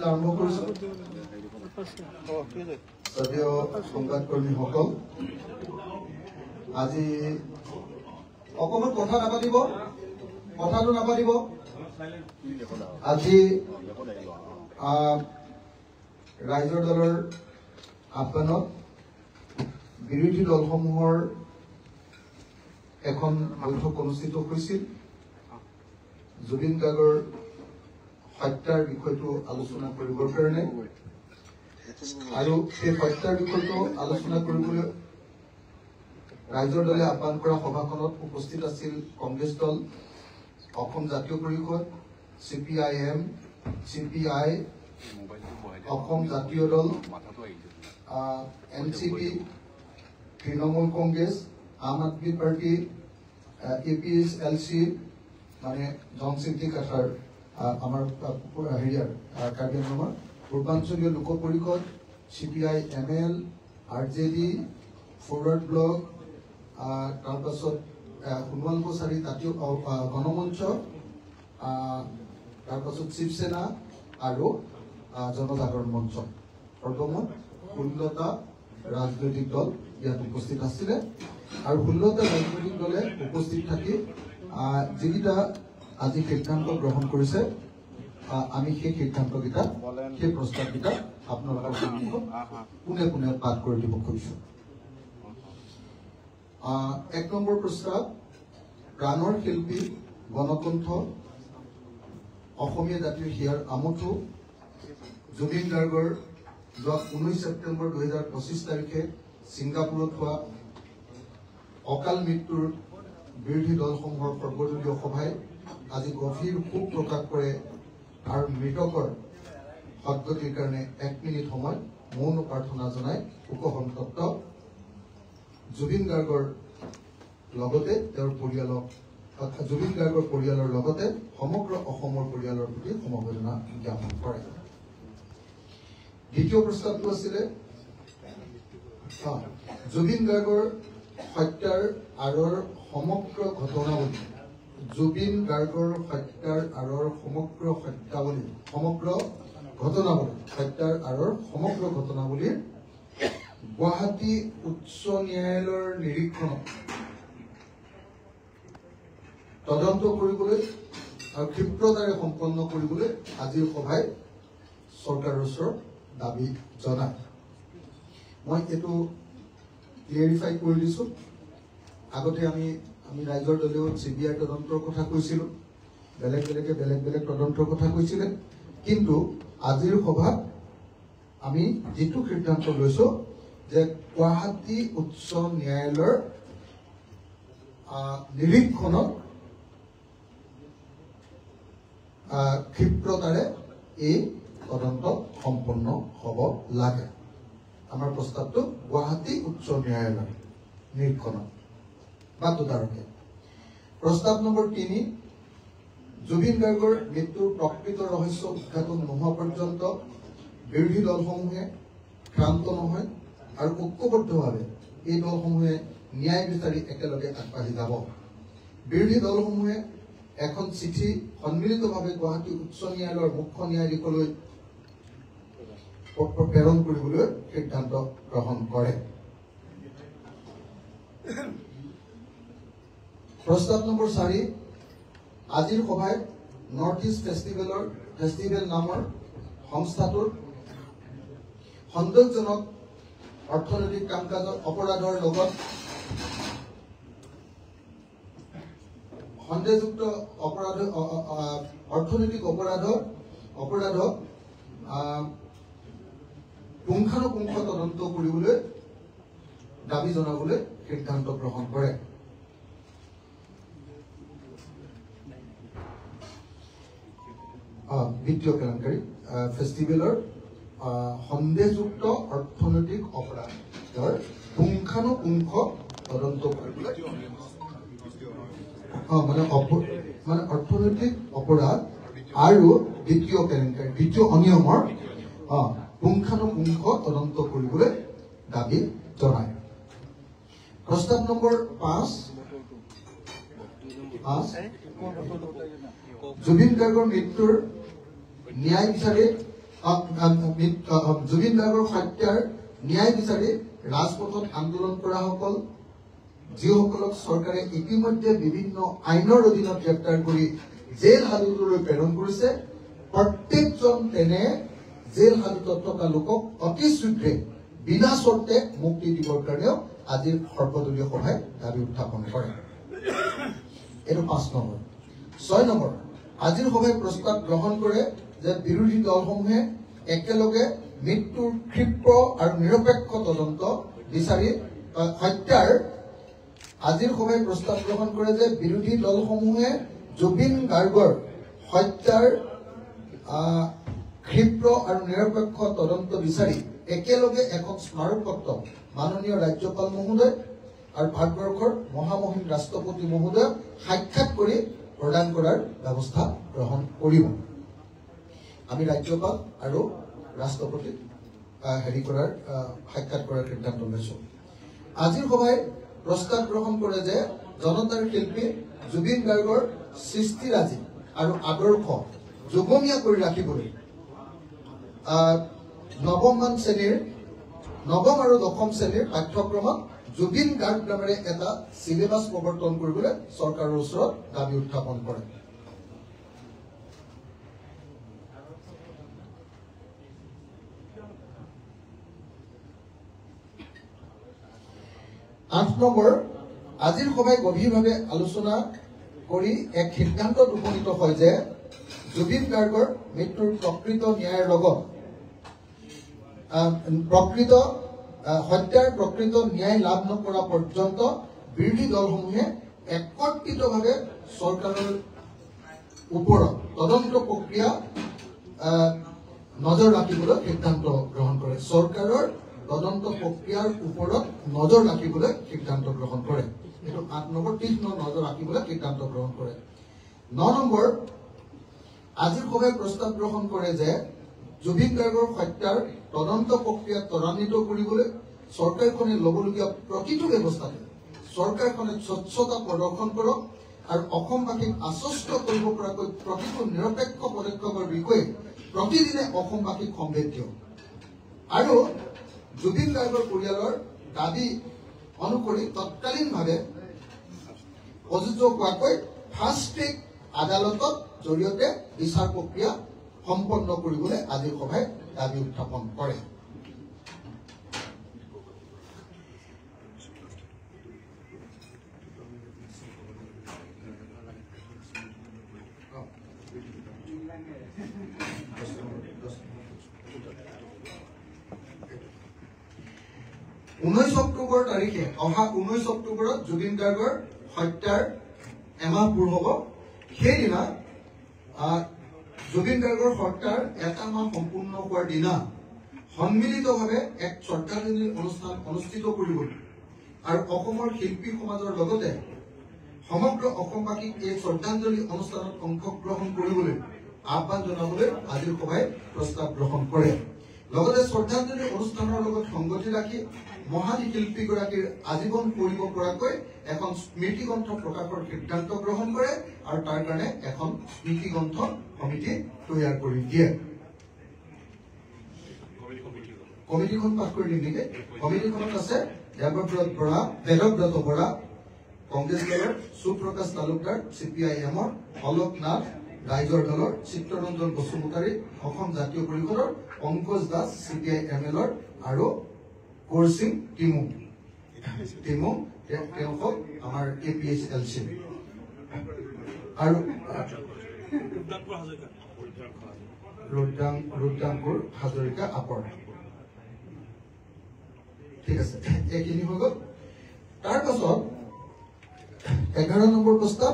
আৰম্ভ কৰিছো যদিও সংবাদকৰ্মীসকল আজি অকমান কথা নাপাতিব কথাটো নাপাতিব আজি ৰাইজৰ দলৰ আহ্বানত বিৰোধী দলসমূহৰ এখন বৈঠক অনুষ্ঠিত হৈছিল জুবিন গাৰ্গৰ হত্যাৰ বিষয়টো আলোচনা কৰিবৰ কাৰণে আৰু সেই হত্যাৰ বিষয়টো আলোচনা কৰিবলৈ ৰাইজৰ দলে আহ্বান কৰা সভাখনত উপস্থিত আছিল কংগ্ৰেছ দল অসম জাতীয় পৰিষদ CPIM CPI অসম জাতীয় দল NCP তৃণমূল কংগ্ৰেছ আম আদমি পাৰ্টি APSLC মানে জনশক্তি কাঠাৰ আমাৰ হেৰিয়াৰ কাৰ্বি আংলঙৰ পূৰ্বাঞ্চলীয় লোক পৰিষদ CPI ML RJD forward block তাৰপাছত সোণোৱাল কছাৰী জাতীয় গণমঞ্চ তাৰপাছত শিৱসেনা আৰু জনজাগৰণ মঞ্চ সৰ্বমুঠ 16টা ৰাজনৈতিক দল ইয়াত উপস্থিত আছিলে আৰু 16টা ৰাজনৈতিক দলে উপস্থিত থাকি যিকেইটা আজি সিদ্ধান্ত গ্ৰহণ কৰিছে আমি সেই সিদ্ধান্তকেইটা সেই প্ৰস্তাৱকেইটা আপোনালোকৰ সন্মুখত পোনে পোনে পাঠ কৰি দিব খুজিছো 1 নম্বৰ প্ৰস্তাৱ প্ৰাণৰ শিল্পী গণকণ্ঠ অসমীয়া জাতিৰ হিয়াৰ আমঠু জুবিন গাৰ্গৰ 19 ছেপ্টেম্বৰ 2025 তাৰিখে ছিংগাপুৰত হোৱা অকাল মৃত্যুৰ বিৰোধী দলসমূহৰ সৰ্বদলীয় সভাই আজি গভীৰ শোক প্ৰকাশ কৰে আৰু মৃতকৰ সদ্গতিৰ কাৰণে 1 মিনিট সময় মৌন প্ৰাৰ্থনা জনাই শোকসন্তপ্ত জুবিন গাৰ্গৰ লগতে তেওঁৰ পৰিয়ালক জুবিন গাৰ্গৰ পৰিয়ালৰ লগতে সমগ্ৰ অসমৰ পৰিয়ালৰ প্ৰতি সমবেদনা জ্ঞাপন কৰে দ্বিতীয় প্ৰস্তাৱটো আছিলে জুবিন গাৰ্গৰ হত্যাৰ আঁৰৰ সমগ্ৰ ঘটনাৱলী জুবিন গাৰ্গৰ হত্যাৰ আঁৰৰ সমগ্ৰ ঘটনাৱলী হত্যাৰ আঁৰৰ সমগ্ৰ ঘটনাৱলীৰ গুৱাহাটী উচ্চ ন্যায়ালয়ৰ নিৰীক্ষণত তদন্ত কৰিবলৈ আৰু ক্ষিপ্ৰতাৰে সম্পন্ন কৰিবলৈ আজিৰ সভাই চৰকাৰৰ ওচৰত দাবী জনায় মই এইটো ক্লিয়াৰিফাই কৰি দিছো আগতে আমি ৰাইজৰ দলেও CBI তদন্তৰ কথা কৈছিলো বেলেগ বেলেগ তদন্তৰ কথা কৈছিলে কিন্তু আজিৰ সভাত আমি যেটো সিদ্ধান্ত লৈছো যে গুৱাহাটী উচ্চ ন্যায়ালয়ৰ নিৰীক্ষণত ক্ষিপ্ৰতাৰে এই তদন্ত সম্পন্ন হ'ব লাগে আমাৰ প্ৰস্তাৱটো গুৱাহাটী উচ্চ ন্যায়ালয় নিৰীক্ষণত বা তদাৰকে প্ৰস্তাৱ নম্বৰ 3 জুবিন গাৰ্গৰ মৃত্যুৰ প্ৰকৃত ৰহস্য উদ্ঘাটন নোহোৱা পৰ্যন্ত বিৰোধী দলসমূহে ক্ৰান্ত নহয় আৰু ঐক্যবদ্ধভাৱে এই দলসমূহে ন্যায় বিচাৰি একেলগে আগবাঢ়ি যাব বিৰোধী দলসমূহে এখন চিঠি সন্মিলিতভাৱে গুৱাহাটী উচ্চ ন্যায়ালয়ৰ মুখ্য ন্যায়াধীশলৈ প্ৰেৰণ কৰিবলৈ সিদ্ধান্ত গ্ৰহণ কৰে প্ৰস্তাৱ নম্বৰ 4 আজিৰ সভাই নৰ্থ ইষ্ট ফেষ্টিভেল নামৰ সংস্থাটোৰ সন্দেহজনক অৰ্থনৈতিক কাম-কাজৰ অপৰাধৰ লগত সন্দেহযুক্ত অৰ্থনৈতিক অপৰাধক পুংখানুপুংখ তদন্ত কৰিবলৈ দাবী জনাবলৈ সিদ্ধান্ত গ্ৰহণ কৰে বিত্তীয় কেলেংকাৰী ফেষ্টিভেলৰ সন্দেহযুক্ত অৰ্থনৈতিক অপৰাধৰ পুংখানুপুংখ তদন্ত কৰিবলৈ মানে অৰ্থনৈতিক অপৰাধ আৰু বিত্তীয় কেলেংকাৰী বিত্তীয় অনিয়মৰ পুংখানুপুংখ তদন্ত কৰিবলৈ দাবী জনায় প্ৰস্তাৱ নম্বৰ 5 জুবিন গাৰ্গৰ মৃত্যুৰ ন্যায় বিচাৰি জুবিন গাৰ্গৰ হত্যাৰ ন্যায় বিচাৰি ৰাজপথত আন্দোলন কৰা সকল যিসকলক চৰকাৰে ইতিমধ্যে বিভিন্ন আইনৰ অধীনত গ্ৰেপ্তাৰ কৰি জেল হাজতলৈ প্ৰেৰণ কৰিছে প্ৰত্যেকজন তেনে জেল হাজতত থকা লোকক অতি শীঘ্ৰে বিনা চৰ্তে মুক্তি দিবৰ কাৰণেও আজিৰ সৰ্বদলীয় সভাই দাবী উত্থাপন কৰে। এইটো 5 নম্বৰ। 6 নম্বৰ, আজিৰ সভাই প্ৰস্তাৱ গ্ৰহণ কৰে যে বিৰোধী দলসমূহে একেলগে মৃত্যুৰ ক্ষিপ্ৰ আৰু নিৰপেক্ষ তদন্ত বিচাৰি হত্যাৰ আজিৰ সভাই প্ৰস্তাৱ গ্ৰহণ কৰে যে বিৰোধী দলসমূহে জুবিন গাৰ্গৰ হত্যাৰ ক্ষিপ্ৰ আৰু নিৰপেক্ষ তদন্ত বিচাৰি একেলগে এখন স্মাৰক পত্ৰ মাননীয় ৰাজ্যপাল মহোদয় আৰু ভাৰতবৰ্ষৰ মহামহিম ৰাষ্ট্ৰপতি মহোদয়ক সাক্ষাৎ কৰি প্ৰদান কৰাৰ ব্যৱস্থা গ্ৰহণ কৰিব। আমি ৰাজ্যপাল আৰু ৰাষ্ট্ৰপতিক সাক্ষাৎ কৰাৰ সিদ্ধান্ত লৈছোঁ। আজিৰ সভাই প্ৰস্তাৱ গ্ৰহণ কৰে যে জনতাৰ শিল্পী জুবিন গাৰ্গৰ সৃষ্টিৰাজি আৰু আদৰ্শ যুগমীয়া কৰি ৰাখিবলৈ নৱম আৰু দশম শ্ৰেণীৰ পাঠ্যক্ৰমত জুবিন গাৰ্গ নামেৰে এটা চিলেবাছ প্ৰৱৰ্তন কৰিবলৈ চৰকাৰৰ ওচৰত দাবী উত্থাপন কৰে। আঠ নম্বৰ, আজিৰ সভাই গভীৰভাৱে আলোচনা কৰি এক সিদ্ধান্তত উপনীত হয় যে জুবিন গাৰ্গৰ মৃত্যুৰ প্ৰকৃত ন্যায়ৰ লগত হত্যাৰ প্ৰকৃত ন্যায় লাভ নকৰা পৰ্যন্ত বিৰোধী দলসমূহে একত্ৰিতভাৱে চৰকাৰৰ ওপৰত তদন্ত প্ৰক্ৰিয়া নজৰ ৰাখিবলৈ সিদ্ধান্ত গ্ৰহণ কৰে। চৰকাৰৰ তদন্ত প্ৰক্ৰিয়াৰ ওপৰত নজৰ ৰাখিবলৈ সিদ্ধান্ত গ্ৰহণ কৰে। এইটো 8 নম্বৰ, তীক্ষ্ণ নজৰ ৰাখিবলৈ সিদ্ধান্ত গ্ৰহণ কৰে। 9 নম্বৰ, আজিৰ সভাই প্ৰস্তাৱ গ্ৰহণ কৰে যে জুবিন গাৰ্গৰ হত্যাৰ তদন্ত প্ৰক্ৰিয়া ত্বৰান্বিত কৰিবলৈ চৰকাৰখনে ল'বলগীয়া প্ৰতিটো ব্যৱস্থাতে চৰকাৰখনে স্বচ্ছতা প্ৰদৰ্শন কৰক আৰু অসমবাসীক আশ্বস্ত কৰিব পৰাকৈ প্ৰতিটো নিৰপেক্ষ পদক্ষেপৰ বিষয়ে প্ৰতিদিনে অসমবাসীক সম্ভেদ দিয়ক আৰু জুবিন গাৰ্গৰ পৰিয়ালৰ দাবী অনুসৰি তৎকালীনভাৱে প্ৰযোজ্য হোৱাকৈ ফাষ্ট ট্ৰেক আদালতৰ জৰিয়তে বিচাৰ প্ৰক্ৰিয়া সম্পন্ন কৰিবলৈ আজিৰ সভাই দাবী উত্থাপন কৰে। অক্টোবৰ তাৰিখে অহা 19 অক্টোবৰত জুবিন গাৰ্গৰ হত্যাৰ এমাহ পূৰ হ'ব। সেইদিনা জুবিন গাৰ্গৰ হত্যাৰ এটা মাহ সম্পূৰ্ণ হোৱাৰ দিনা সন্মিলিতভাৱে এক শ্ৰদ্ধাঞ্জলি অনুষ্ঠান অনুষ্ঠিত কৰিবলৈ আৰু অসমৰ শিল্পী সমাজৰ লগতে সমগ্ৰ অসমবাসীক এই শ্ৰদ্ধাঞ্জলি অনুষ্ঠানত অংশগ্ৰহণ কৰিবলৈ আহ্বান জনাবলৈ আজিৰ সভাই প্ৰস্তাৱ গ্ৰহণ কৰে। লগতে শ্ৰদ্ধাঞ্জলি অনুষ্ঠানৰ লগত সংগতি ৰাখি মহান শিল্পীগৰাকীৰ আজীৱন কৰিব পৰাকৈ এখন স্মৃতি গ্ৰন্থ প্ৰকাশৰ সিদ্ধান্ত গ্ৰহণ কৰে আৰু তাৰ কাৰণে এখন স্মৃতি গ্ৰন্থ কমিটি তৈয়াৰ কৰি দিয়ে। কমিটিখন পাঠ কৰি দিম নেকি? কমিটিখনত আছে বেদব্ৰত বৰা কংগ্ৰেছ দলৰ, সুপ্ৰকাশ তালুকদাৰ CPIM-ৰ, অলোক নাথ ৰাইজৰ দলৰ, চিত্ৰৰঞ্জন বসুমতাৰী অসম জাতীয় পৰিষদৰ, পংকজ দাস CPI-ML-ৰ আৰু কৌৰসিং টিমু তেওঁলোকক আমাৰ APHLC আৰু ৰুদ্ৰাংকুৰ হাজৰিকা আপৰ। ঠিক আছে, এইখিনি হৈ গ'ল। তাৰ পাছত 11 নম্বৰ প্ৰস্তাৱ,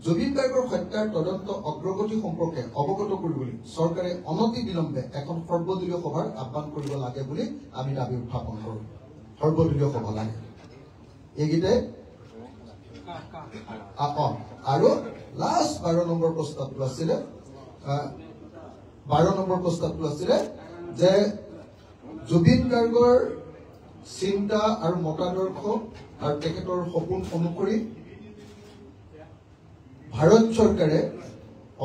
জুবিন গাৰ্গৰ হত্যাৰ তদন্ত অগ্ৰগতি সম্পৰ্কে অৱগত কৰিবলৈ চৰকাৰে অনতি বিলম্বে এখন সৰ্বদলীয় সভাৰ আহ্বান কৰিব লাগে বুলি আমি দাবী উত্থাপন কৰোঁ। সৰ্বদলীয় সভা লাগে এইকেইটাই। আৰু লাষ্ট 12 নম্বৰ প্ৰস্তাৱটো আছিলে যে জুবিন গাৰ্গৰ চিন্তা আৰু মতাদৰ্শ আৰু তেখেতৰ সপোন অনুসৰি ভাৰত চৰকাৰে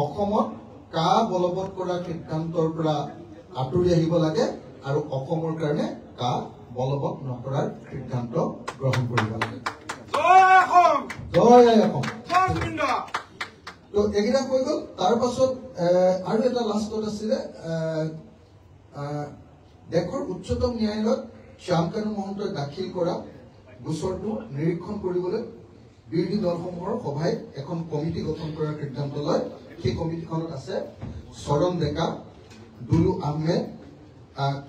অসমত কা বলবৎ কৰা সিদ্ধান্তৰ পৰা আঁতৰি আহিব লাগে আৰু অসমৰ কাৰণে কা বলবৎ নকৰাৰ সিদ্ধান্ত গ্ৰহণ কৰিব লাগে। জয় অসম। তো এইকেইটা কৈ গ'ল। তাৰ পাছত আৰু এটা লাষ্টত আছিলে দেশৰ উচ্চতম ন্যায়ালয়ত শ্যামকানু মহন্তই দাখিল কৰা গোচৰটো নিৰীক্ষণ কৰিবলৈ বিৰোধী দলসমূহৰ সভাই এখন কমিটি গঠন কৰাৰ সিদ্ধান্ত লয়। সেই কমিটিখনত আছে চৰণ ডেকা, দুলু আহমেদ,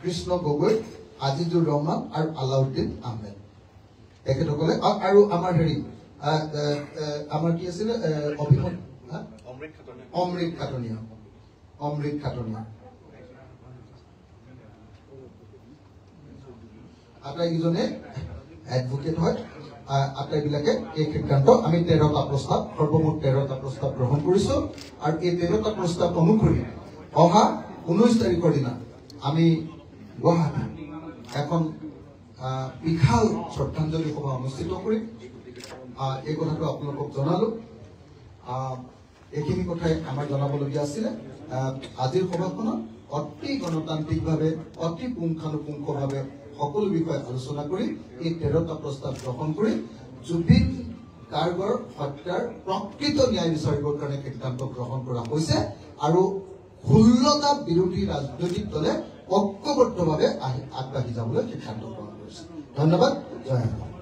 কৃষ্ণ গগৈ, আজিজুৰ ৰহমান আৰু আলাউদ্দিন আহমেদ। তেখেতসকলে আৰু আমাৰ আমাৰ কি আছিলে অমৃত খাটনীয়া। আটাইকেইজনে এডভোকেট হয়। আটাইবিলাকে এই সিদ্ধান্ত আমি 13টা প্ৰস্তাৱ, সৰ্বমুঠ 13টা প্ৰস্তাৱ গ্ৰহণ কৰিছো। আৰু এই 13টা প্ৰস্তাৱ অনুসৰি অহা 19 তাৰিখৰ দিনা আমি গুৱাহাটীত এখন বিশাল শ্ৰদ্ধাঞ্জলি সভা অনুষ্ঠিত কৰিম। এই কথাটো আপোনালোকক জনালো। এইখিনি কথাই আমাৰ জনাবলগীয়া আছিলে। আজিৰ সভাখনত অতি গণতান্ত্ৰিকভাৱে, অতি পুংখানুপুংখভাৱে সকলো বিষয়ে আলোচনা কৰি এই 13টা প্ৰস্তাৱ গ্ৰহণ কৰি জুবিন গাৰ্গৰ হত্যাৰ প্ৰকৃত ন্যায় বিচাৰিবৰ কাৰণে সিদ্ধান্ত গ্ৰহণ কৰা হৈছে। আৰু 16টা বিৰোধী ৰাজনৈতিক দলে ঐক্যবদ্ধভাৱে আগবাঢ়ি যাবলৈ সিদ্ধান্ত গ্ৰহণ কৰিছে। ধন্যবাদ। জয় হিন্দ।